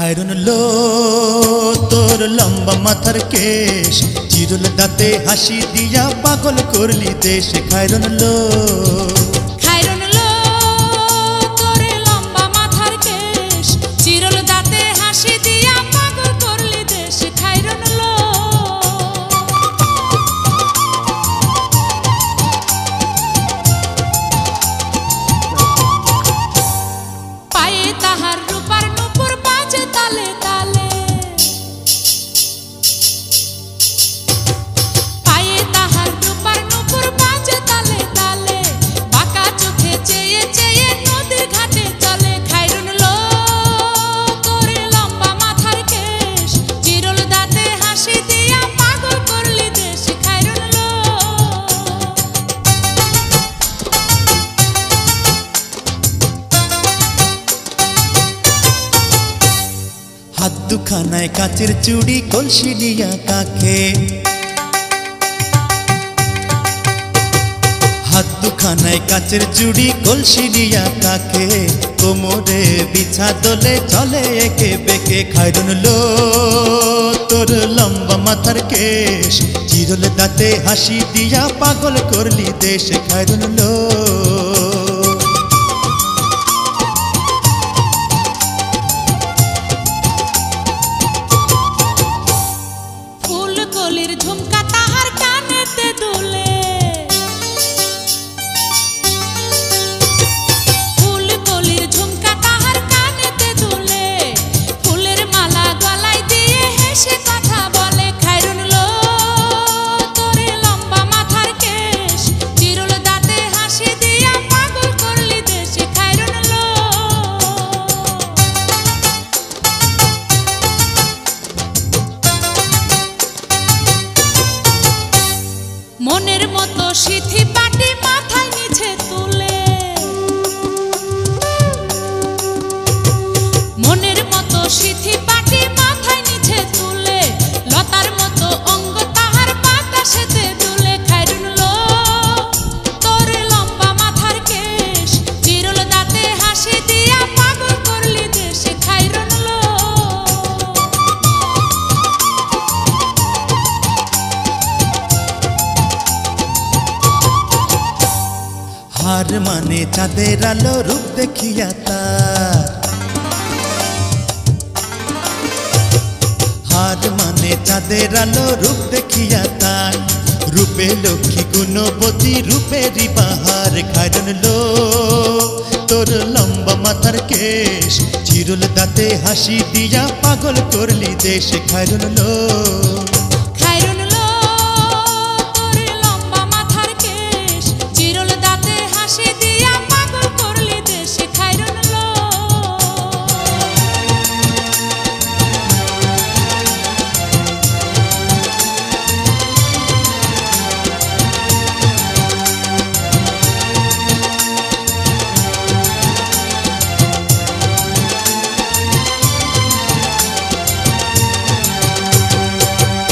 খায়রুন লো তোর লম্বা মাথার কেশ, চিরুল দাঁতে হাসি দিয়া পাগল করলি দেশ। খায়রুন লো তোর লম্বা মাথার কেশ, চিরুল দাঁতে হাসি দিয়া পাগল করলি দেশ। খায়রুন লো পায়ে তাহার রূপার নূপুর বাজে তালে তালে, পায়ে তাহার রূপার নূপুর বাজে তালে তালে, বাঁকা চোখে চেয়ে চেয়ে নদীর ঘাটে চলে। খায়রুন লো তোর লম্বা মাথার কেশ, চিরুল দাঁতে হাসি দিয়া পাগল করলি দেশ। খায়রুন লো হাত দুখানায় কাচের চুড়ি, কলসি নিয়া কাখে, হাত দুখানায় কাচের চুড়ি, কলসি নিয়া কাখে, কোমরে বিছা দোলে চলে একে বেঁকে। খায়রুন লো তোর লম্বা মাথার কেশ, চিরুল দাঁতে হাসি দিয়া পাগল করলি দেশ। খায়রুন লো ফুলকলির ঝুমকা তাহার কানেতে দুলে, ফুলকলির ঝুমকা তাহার কানেতে দুলে, ফুলের মালা গলায় দিয়ে হেসে কথা বলে। খায়রুন লো তোর লম্বা মাথার কেশ, চিরুল দাঁতে হাসি দিয়া পাগল করলি দেশ। খায়রুন লো মনের মতো সিথি পাটি মাথায় নিচে তুলে, মনের মতো সিথি পাটি মাথায় নিচে তুলে, লতার মতো অঙ্গ তাহার বাতাসেতে দুলে। খায়রুন লো তোর লম্বা মাথার কেশ, চিরুল দাঁতে হাসি দিয়া পাগল করলি দেশ। খায়রুন লো হার মানে চাঁদের আলো, রূপ দেখিয়া তার, হার মানে চাঁদের আলো, রূপ দেখিয়া তার, রূপে লক্ষ্মী গুণবতী, রূপেরই বাহার। খায়রুন লো তোর লম্বা মাথার কেশ, চিরুল দাঁতে হাসি দিয়া পাগল করলি দেশ। খায়রুন লো